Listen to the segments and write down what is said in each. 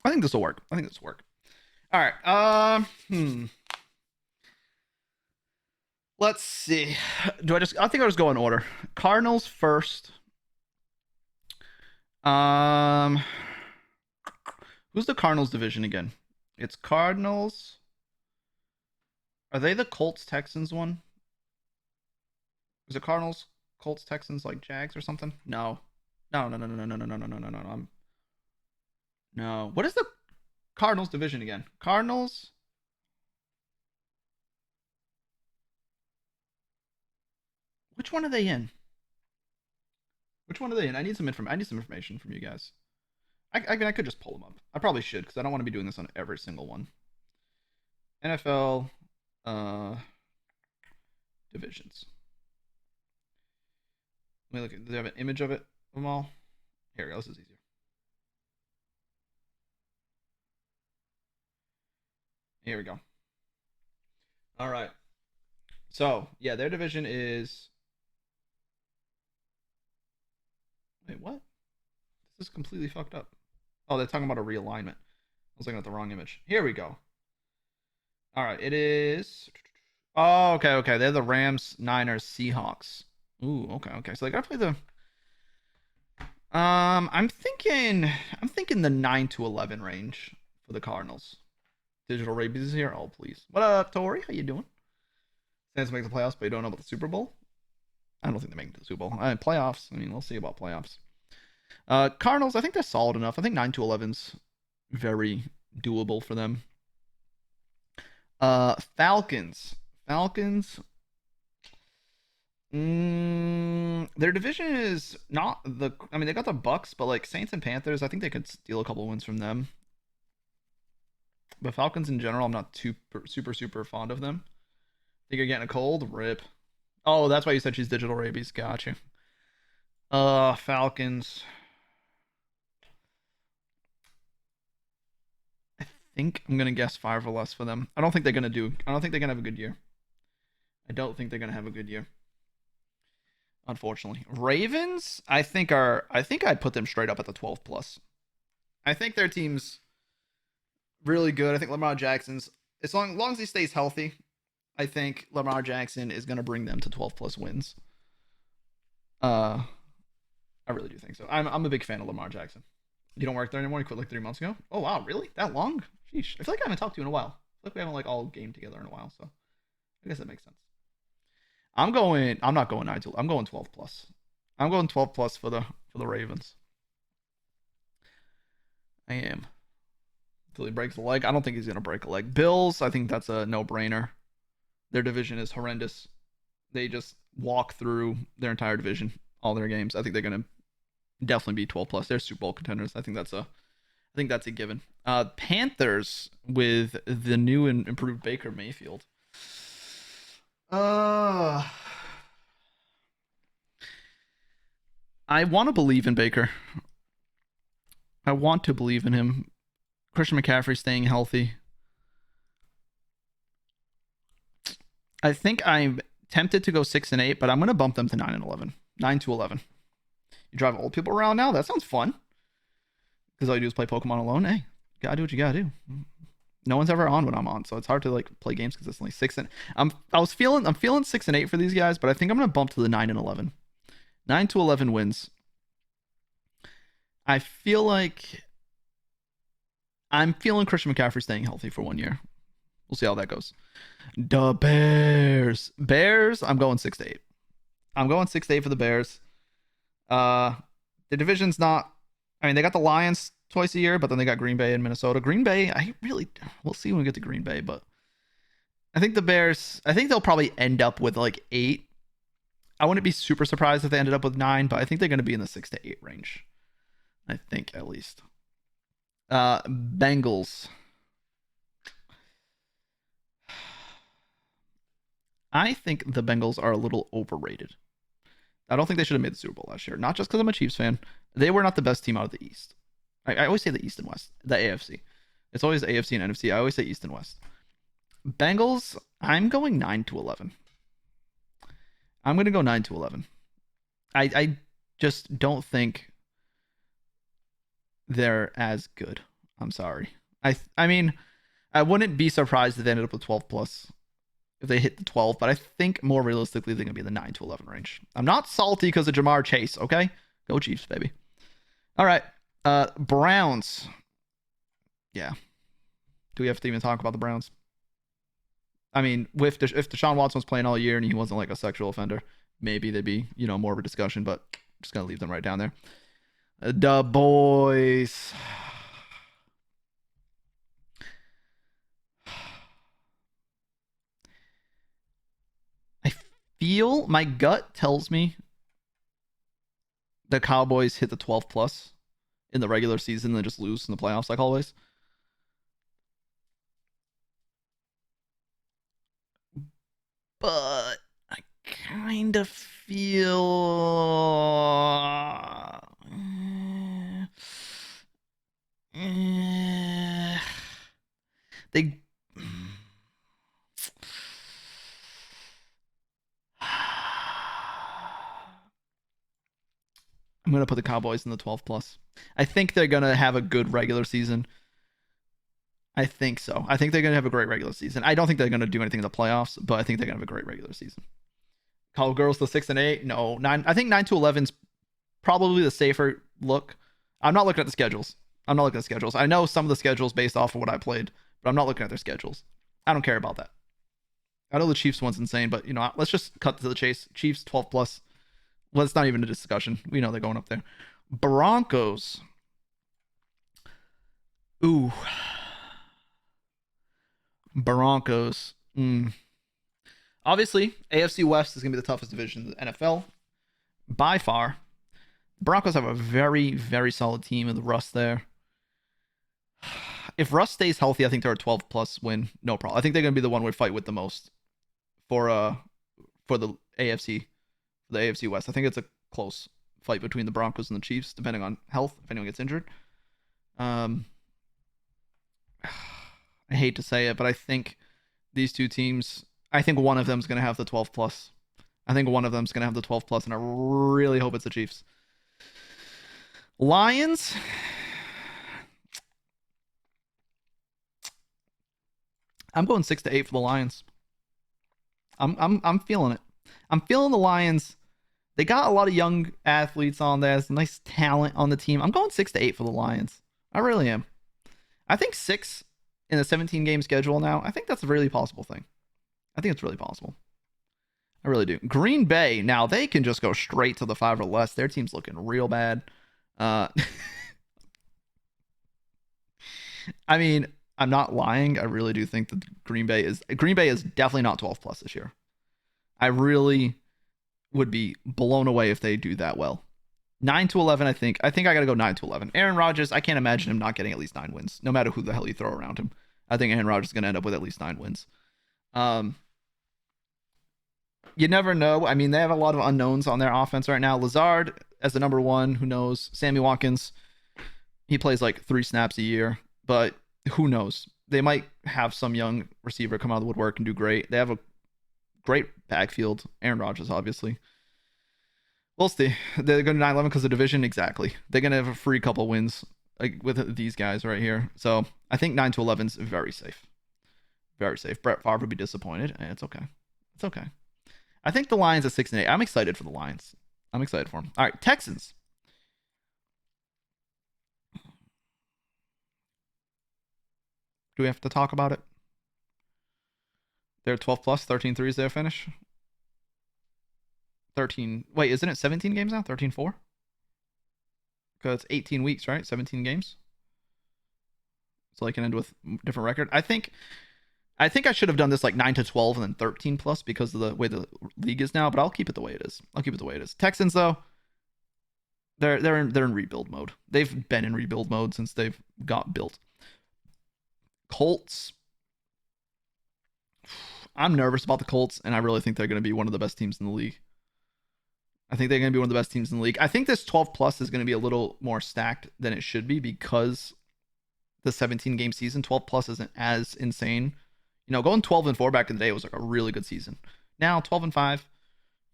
I think this will work. I think this will work. All right. Let's see. I think I'll just go in order. Cardinals first. Um, who's the Cardinals division again? It's Cardinals. Are they the Colts Texans one? Is it Cardinals, Colts, Texans like Jags or something? No. No, no, no, no, no, no, no, no, no, no, no, no. No. What is the Cardinals division again? Cardinals. Which one are they in? Which one are they in? I need some information from you guys. I mean, I could just pull them up. I probably should because I don't want to be doing this on every single one. NFL uh divisions. Let me look at. Do they have an image of it? Of them all. Here we go. This is easier. Here we go. All right. So yeah, their division is. Wait, what? This is completely fucked up. Oh, they're talking about a realignment. I was looking at the wrong image. Here we go. All right, it is. Oh, okay, okay. They're the Rams, Niners, Seahawks. Ooh, okay, okay. So they gotta play the. I'm thinking the 9 to 11 range for the Cardinals. Digital Rabies is here. Oh, please. What up, Tori? How you doing? Saints make the playoffs, but you don't know about the Super Bowl. I don't think they make it to the Super Bowl. Playoffs. I mean, we'll see about playoffs. Cardinals. I think they're solid enough. I think 9 to 11's very doable for them. Falcons. Falcons. Their division is not the. I mean, they got the Bucks, but like Saints and Panthers, I think they could steal a couple wins from them. But Falcons in general, I'm not super fond of them. Think you're getting a cold? Rip. Oh, that's why you said she's digital rabies. Got you. Falcons. I think I'm gonna guess 5 or less for them. I don't think they're gonna do. I don't think they're gonna have a good year. I don't think they're gonna have a good year. Unfortunately, Ravens. I think I'd put them straight up at the 12 plus. I think their team's really good. I think Lamar Jackson's long as he stays healthy. I think Lamar Jackson is gonna bring them to 12 plus wins. Uh, I really do think so. I'm a big fan of Lamar Jackson. You don't work there anymore. You quit like 3 months ago. Oh wow, really? That long? Sheesh. I feel like I haven't talked to you in a while. I feel like we haven't like all game together in a while. So I guess that makes sense. I'm going. I'm not going 9 to. I'm going 12 plus. I'm going 12 plus for the Ravens. I am. Until he breaks a leg. I don't think he's gonna break a leg. Bills. I think that's a no brainer. Their division is horrendous. They just walk through their entire division, all their games. I think they're gonna definitely be 12 plus. They're Super Bowl contenders. I think that's a given. Panthers with the new and improved Baker Mayfield. Uh I want to believe in Baker. I want to believe in him. Christian McCaffrey staying healthy. I think I'm tempted to go 6 and 8, but I'm gonna bump them to 9 and 11. 9 to 11. You drive old people around now? That sounds fun. Because all you do is play Pokemon alone. Hey, gotta do what you gotta do. No one's ever on when I'm on, so it's hard to like play games consistently. I'm feeling 6 and 8 for these guys, but I think I'm gonna bump to the 9 and 11. 9 to 11 wins. I feel like I'm feeling Christian McCaffrey staying healthy for 1 year. We'll see how that goes. The Bears. Bears, I'm going 6 to 8. I'm going 6 to 8 for the Bears. Uh the division's not. I mean, they got the Lions twice a year, but then they got Green Bay and Minnesota. Green Bay, we'll see when we get to Green Bay, but I think the Bears, I think they'll probably end up with like 8. I wouldn't be super surprised if they ended up with 9, but I think they're going to be in the 6 to 8 range. I think at least. Bengals. I think the Bengals are a little overrated. I don't think they should have made the Super Bowl last year. Not just because I'm a Chiefs fan. They were not the best team out of the East. I always say the East and West, the AFC. It's always AFC and NFC. I always say East and West. Bengals, I'm going 9 to 11. I'm going to go 9 to 11. I just don't think they're as good. I'm sorry. I mean, I wouldn't be surprised if they ended up with 12 plus if they hit the 12, but I think more realistically they're gonna be in the 9 to 11 range. I'm not salty because of Jamar Chase. Okay, go Chiefs, baby. All right, Browns. Yeah. Do we have to even talk about the Browns? I mean, if Deshaun Watson was playing all year and he wasn't like a sexual offender, maybe they'd be more of a discussion. But I'm just gonna leave them right down there. The boys. I feel my gut tells me the Cowboys hit the 12 plus in the regular season and then just lose in the playoffs like always. But I kind of feel they I'm gonna put the Cowboys in the 12 plus. I think they're gonna have a good regular season. I think so. I think they're gonna have a great regular season. I don't think they're gonna do anything in the playoffs, but I think they're gonna have a great regular season. Cowgirls to 6-8. No, 9. I think 9 to 11 is probably the safer look. I'm not looking at the schedules. I know some of the schedules based off of what I played, but I'm not looking at their schedules. I don't care about that. I know the Chiefs one's insane, but let's just cut to the chase. Chiefs 12 plus. Well, it's not even a discussion. We know they're going up there. Broncos. Ooh. Broncos. Obviously, AFC West is going to be the toughest division in the NFL by far. The Broncos have a very, very solid team with Russ there. If Russ stays healthy, I think they're a 12 plus win. No problem. I think they're going to be the one we fight with the most for the AFC West. I think it's a close fight between the Broncos and the Chiefs, depending on health, if anyone gets injured. I hate to say it, but I think these two teams, I think one of them is going to have the 12 plus. And I really hope it's the Chiefs. Lions. I'm going 6-8 for the Lions. I'm feeling it. I'm feeling the Lions. They got a lot of young athletes on there. There's nice talent on the team. I'm going 6-8 for the Lions. I really am. I think 6 in a 17 game schedule now. I think that's a really possible thing. I think it's really possible. I really do. Green Bay, now they can just go straight to the 5 or less. Their team's looking real bad. I mean, I'm not lying. I really do think that Green Bay is definitely not 12 plus this year. I really would be blown away if they do that well. 9 to 11, I think. I got to go 9 to 11. Aaron Rodgers, I can't imagine him not getting at least 9 wins, no matter who the hell you throw around him. I think Aaron Rodgers is going to end up with at least 9 wins. You never know. I mean, they have a lot of unknowns on their offense right now. Lazard as the number 1, who knows? Sammy Watkins, he plays like 3 snaps a year, but who knows? They might have some young receiver come out of the woodwork and do great. They have a great backfield. Aaron Rodgers, obviously. We'll see. They're going to 9-11 because of the division. Exactly. They're going to have a free couple wins with these guys right here. So I think 9 to 11 is very safe. Very safe. Brett Favre would be disappointed. And it's okay. It's okay. I think the Lions at 6-8. I'm excited for the Lions. I'm excited for them. All right, Texans. Do we have to talk about it? They're 12 plus, 13-3 is their finish. 13. Wait, isn't it 17 games now? 13-4? Because it's 18 weeks, right? 17 games. So they can end with different record. I think I should have done this like 9 to 12 and then 13 plus because of the way the league is now, but I'll keep it the way it is. Texans though, they're in rebuild mode. They've been in rebuild mode since they've got built. Colts. I'm nervous about the Colts, and I really think they're going to be one of the best teams in the league. I think this 12 plus is going to be a little more stacked than it should be because the 17 game season, 12 plus isn't as insane. Going 12-4 back in the day was like a really good season. Now 12-5,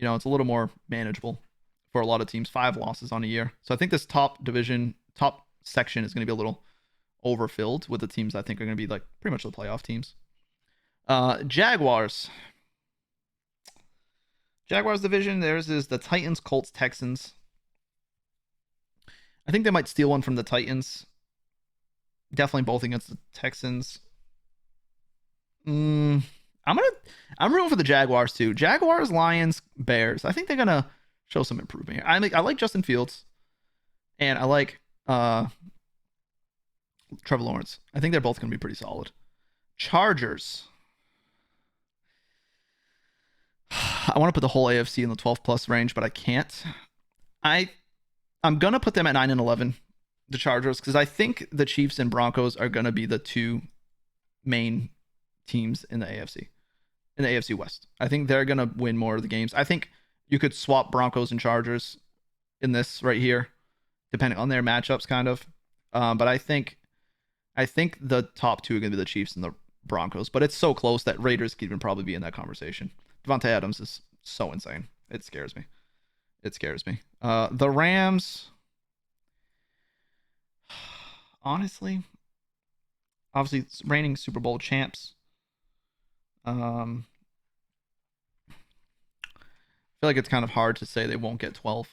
it's a little more manageable for a lot of teams. 5 losses on a year. So I think this top section is going to be a little overfilled with the teams I think are going to be like pretty much the playoff teams. Jaguars. Jaguars division. Theirs is the Titans, Colts, Texans. I think they might steal one from the Titans. Definitely both against the Texans. Mm, I'm rooting for the Jaguars too. Jaguars, Lions, Bears. I think they're gonna show some improvement here. I like Justin Fields, and I like Trevor Lawrence. I think they're both gonna be pretty solid. Chargers. I want to put the whole AFC in the 12 plus range, but I can't. I I'm gonna put them at 9 and 11, the Chargers, because I think the Chiefs and Broncos are gonna be the two main teams in the AFC West. I think they're gonna win more of the games. I think you could swap Broncos and Chargers in this right here, depending on their matchups, kind of. But I think the top two are gonna be the Chiefs and the Broncos. But it's so close that Raiders could even probably be in that conversation. Devontae Adams is so insane. It scares me. It scares me. The Rams, honestly, obviously reigning Super Bowl champs. I feel like it's kind of hard to say they won't get 12.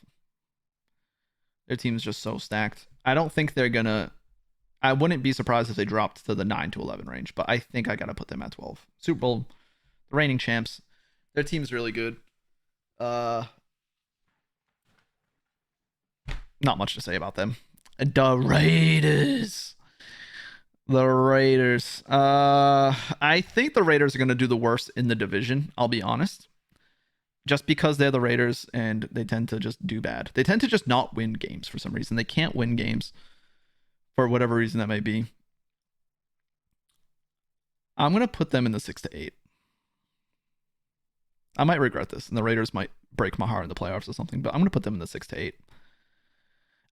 Their team's just so stacked. I don't think they're gonna. I wouldn't be surprised if they dropped to the 9 to 11 range, but I think I gotta put them at 12. Super Bowl, the reigning champs. Their team's really good. Uh, Not much to say about them. The Raiders. The Raiders. I think the Raiders are gonna do the worst in the division. I'll be honest. Just because they're the Raiders and they tend to just do bad. They tend to just not win games for some reason. They can't win games for whatever reason that may be. I'm gonna put them in the 6 to 8. I might regret this, and the Raiders might break my heart in the playoffs or something, but I'm gonna put them in the 6 to 8.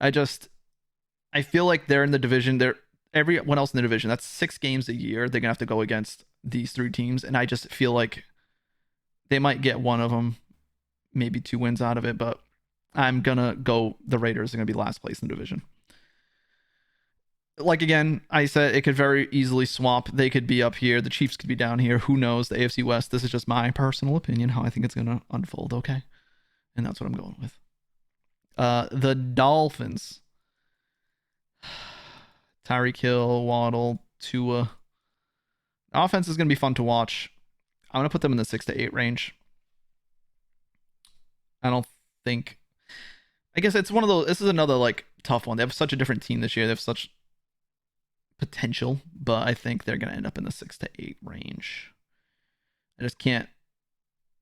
I feel like they're in the division. They're everyone else in the division. That's 6 games a year. They're gonna have to go against these three teams, and I just feel like they might get one of them, maybe 2 wins out of it, but I'm gonna go. The Raiders are gonna be last place in the division. Like again, I said it could very easily swap. They could be up here. The Chiefs could be down here. Who knows? The AFC West. This is just my personal opinion, how I think it's gonna unfold. Okay, and that's what I'm going with. The Dolphins. Tyreek Hill, Waddle, Tua. Offense is gonna be fun to watch. I'm gonna put them in the 6 to 8 range. I don't think. I guess it's one of those. This is another like tough one. They have such a different team this year. They have such potential, but I think they're gonna end up in the 6 to 8 range. I just can't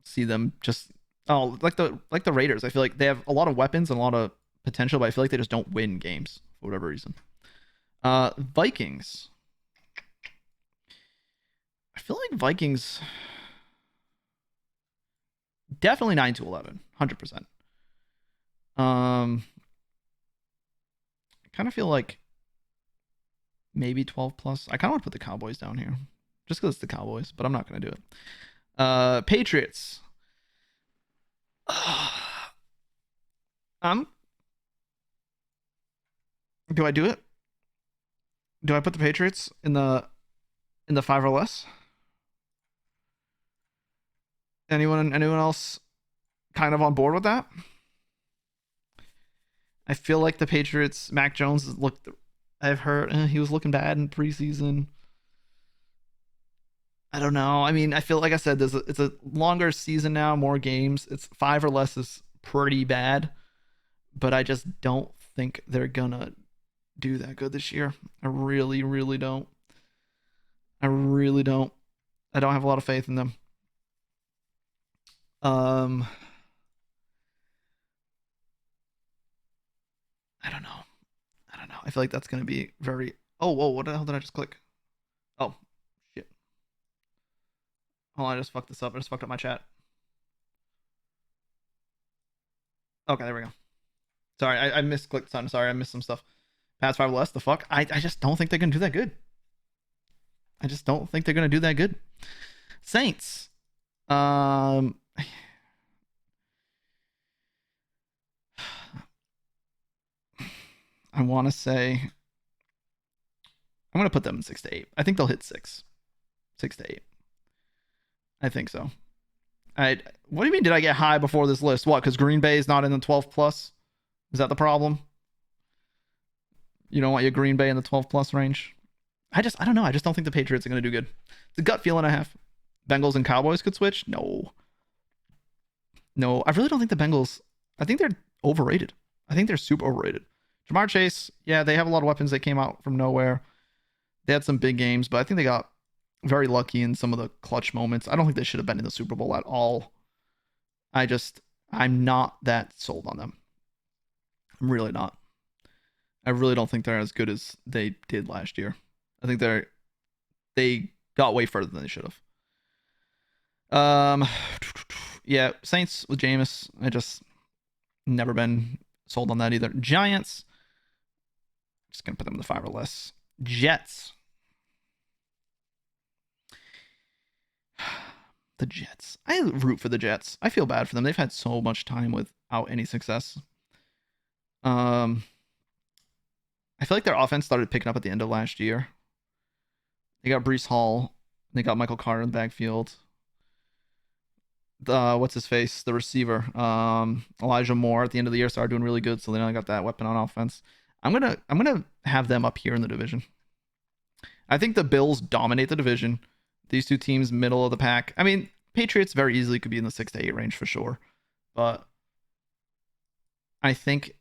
see them just like the Raiders. I feel like they have a lot of weapons and a lot of potential, but I feel like they just don't win games for whatever reason. Vikings. I feel like Vikings definitely 9 to 11, 100%. I kind of feel like maybe 12 plus. I kind of want to put the Cowboys down here just because it's the Cowboys, but I'm not going to do it. Patriots. Do I do it? Do I put the Patriots in the 5 or less? Anyone else kind of on board with that? I feel like the Patriots, Mac Jones looked. I've heard he was looking bad in preseason. I don't know. I mean, I feel like I said it's a longer season now, more games. It's 5 or less is pretty bad, but I just don't think they're gonna do that good this year. I really, really don't. I really don't. I don't have a lot of faith in them. Um, I don't know. I don't know. I feel like that's gonna be very. Oh, whoa! What the hell did I just click? Oh, shit! Hold on, I just fucked this up. I just fucked up my chat. Okay, there we go. Sorry, I misclicked something. Sorry, I missed some stuff. Past 5 less. The fuck? I just don't think they're gonna do that good. I just don't think they're gonna do that good. Saints. I want to say I'm gonna put them in 6 to 8. I think they'll hit 6 to 8. I think so. What do you mean? Did I get high before this list? What? Because Green Bay is not in the 12 plus? Is that the problem? You don't want your Green Bay in the 12 plus range? I don't know. I just don't think the Patriots are gonna do good. It's a gut feeling I have. Bengals and Cowboys could switch? No. No, I really don't think the Bengals. I think they're overrated. I think they're super overrated. Jamar Chase, yeah, they have a lot of weapons that came out from nowhere. They had some big games, but I think they got very lucky in some of the clutch moments. I don't think they should have been in the Super Bowl at all. I'm not that sold on them. I'm really not. I really don't think they're as good as they did last year. I think they got way further than they should have. Yeah, Saints with Jameis. I just never been sold on that either. Giants. Just gonna put them in the 5 or less. Jets. The Jets. I root for the Jets. I feel bad for them. They've had so much time without any success. I feel like their offense started picking up at the end of last year. They got Breece Hall. They got Michael Carter in the backfield. What's his face? The receiver. Elijah Moore at the end of the year started doing really good, so they now got that weapon on offense. I'm gonna have them up here in the division. I think the Bills dominate the division. These two teams, middle of the pack. I mean, Patriots very easily could be in the 6 to 8 range for sure, but I think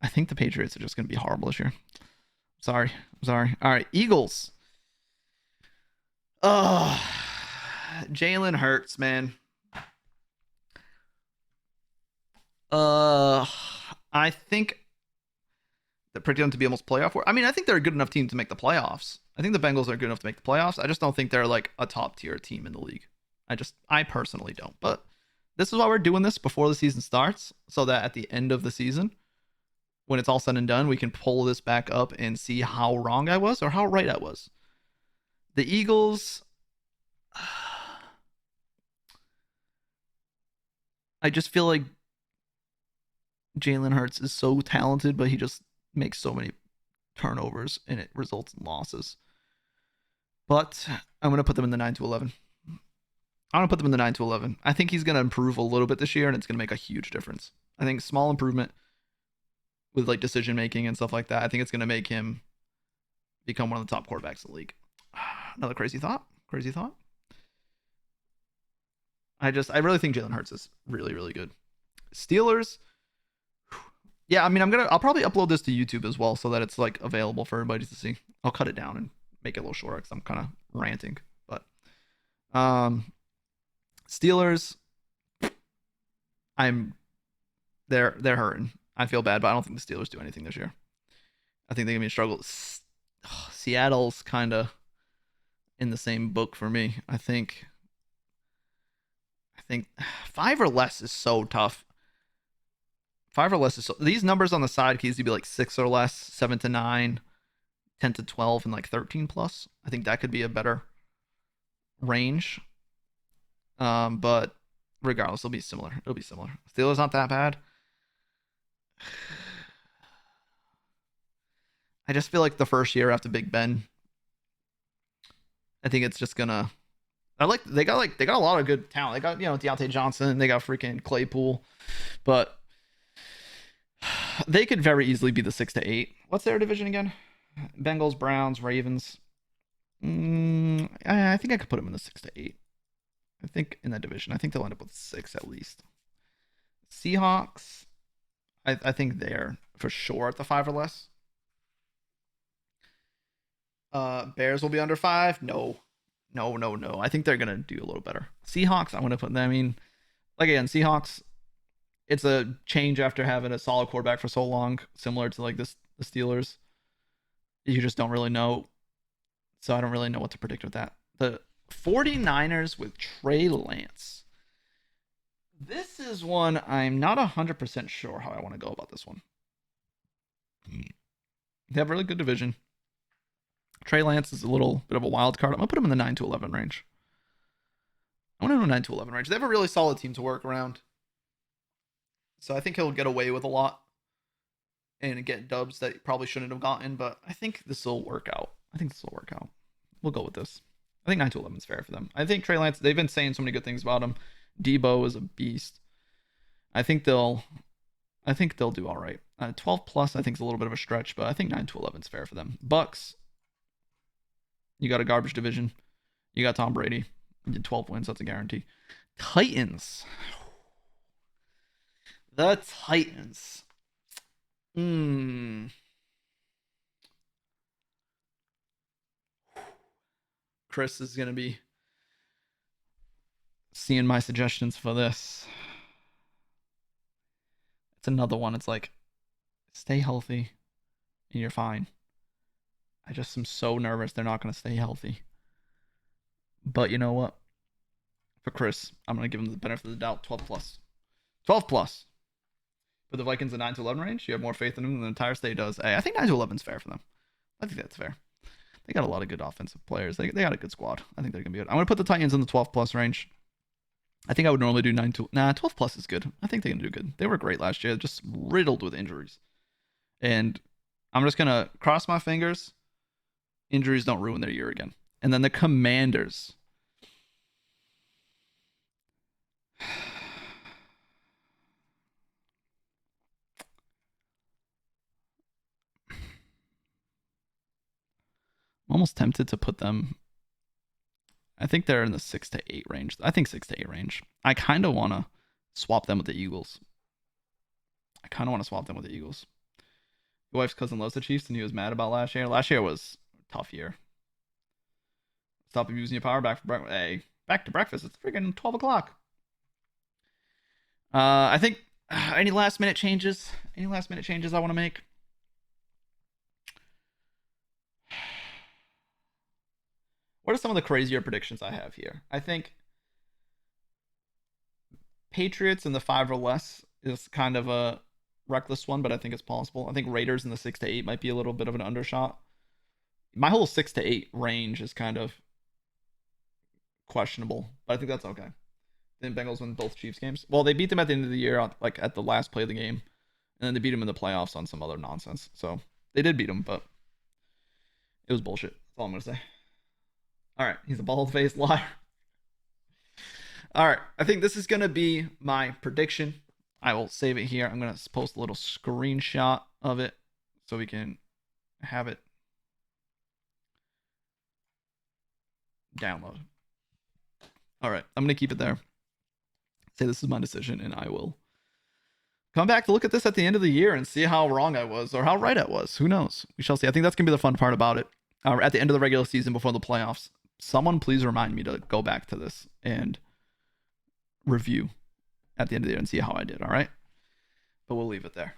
the Patriots are just gonna be horrible this year. Sorry. All right, Eagles. Jalen Hurts, man. I think they're predicted to be almost playoff. I mean, I think they're a good enough team to make the playoffs. I think the Bengals are good enough to make the playoffs. I just don't think they're like a top tier team in the league. I personally don't. But this is why we're doing this before the season starts, so that at the end of the season, when it's all said and done, we can pull this back up and see how wrong I was or how right I was. The Eagles. I just feel like Jalen Hurts is so talented, but he just makes so many turnovers and it results in losses. But I'm going to put them in the 9 to 11. I'm going to put them in the 9 to 11. I think he's going to improve a little bit this year and it's going to make a huge difference. I think small improvement with like decision making and stuff like that. I think it's going to make him become one of the top quarterbacks in the league. Another crazy thought. I really think Jalen Hurts is really, really good. Steelers. Yeah, I mean, I'll probably upload this to YouTube as well so that it's like available for everybody to see. I'll cut it down and make it a little shorter because I'm kind of ranting. But Steelers, they're hurting. I feel bad, but I don't think the Steelers do anything this year. I think they're gonna be a struggle. Seattle's kind of in the same book for me. I think 5 or less is so tough. 5 or less is so. These numbers on the side can easily be like 6 or less, 7 to 9, 10 to 12, and like 13 plus. I think that could be a better range. But regardless, it'll be similar. Steelers not that bad. I just feel like the first year after Big Ben, I think it's just gonna. They got a lot of good talent. They got Deontay Johnson. They got freaking Claypool, but they could very easily be the 6 to 8. What's their division again? Bengals, Browns, Ravens. I think I could put them in the 6 to 8. I think in that division. I think they'll end up with 6 at least. Seahawks. I think they're for sure at the 5 or less. Bears will be under 5. No. I think they're gonna do a little better. Seahawks. I want to put them. I mean, like again, Seahawks. It's a change after having a solid quarterback for so long, similar to like the Steelers. You just don't really know. So I don't really know what to predict with that. The 49ers with Trey Lance. This is one I'm not 100% sure how I want to go about this one. They have a really good division. Trey Lance is a little bit of a wild card. I'm going to put him in the 9 to 11 range. I want to know 9 to 11 range. They have a really solid team to work around. So I think he'll get away with a lot and get dubs that he probably shouldn't have gotten, but I think this will work out. I think this will work out. We'll go with this. I think 9 to 11 is fair for them. I think Trey Lance, they've been saying so many good things about him. Debo is a beast. I think they'll do all right. 12 plus I think is a little bit of a stretch, but I think 9 to 11 is fair for them. Bucks, you got a garbage division. You got Tom Brady. You did 12 wins, that's a guarantee. Titans. The Titans. Chris is going to be seeing my suggestions for this. It's another one. It's like, stay healthy and you're fine. I just am so nervous they're not going to stay healthy. But you know what? For Chris, I'm going to give him the benefit of the doubt. 12 plus. 12 plus. For the Vikings in 9 to 11 range, you have more faith in them than the entire state does. Hey, I think 9 to 11 is fair for them. I think that's fair. They got a lot of good offensive players. They got a good squad. I think they're going to be good. I'm going to put the Titans in the 12 plus range. I think I would normally do 12 plus is good. I think they can do good. They were great last year, just riddled with injuries. And I'm just going to cross my fingers. Injuries don't ruin their year again. And then the Commanders. I'm almost tempted to put them. I think they're in the 6 to 8 range. I think 6 to 8 range. I kind of want to swap them with the Eagles. Your wife's cousin loves the Chiefs, and he was mad about last year. Last year was a tough year. Stop abusing your power. Back for breakfast. Hey, back to breakfast. It's freaking 12 o'clock. I think any last minute changes? I want to make? What are some of the crazier predictions I have here? I think Patriots in the 5 or less is kind of a reckless one, but I think it's possible. I think Raiders in the 6 to 8 might be a little bit of an undershot. My whole 6 to 8 range is kind of questionable, but I think that's okay. Then Bengals win both Chiefs games. Well, they beat them at the end of the year, like at the last play of the game, and then they beat them in the playoffs on some other nonsense. So they did beat them, but it was bullshit. That's all I'm gonna say. All right, he's a bald-faced liar. All right, I think this is gonna be my prediction. I will save it here. I'm gonna post a little screenshot of it so we can have it download. All right, I'm gonna keep it there. Say this is my decision, and I will come back to look at this at the end of the year and see how wrong I was or how right I was. Who knows? We shall see. I think that's gonna be the fun part about it. At the end of the regular season before the playoffs, someone please remind me to go back to this and review at the end of the year and see how I did. All right, but we'll leave it there.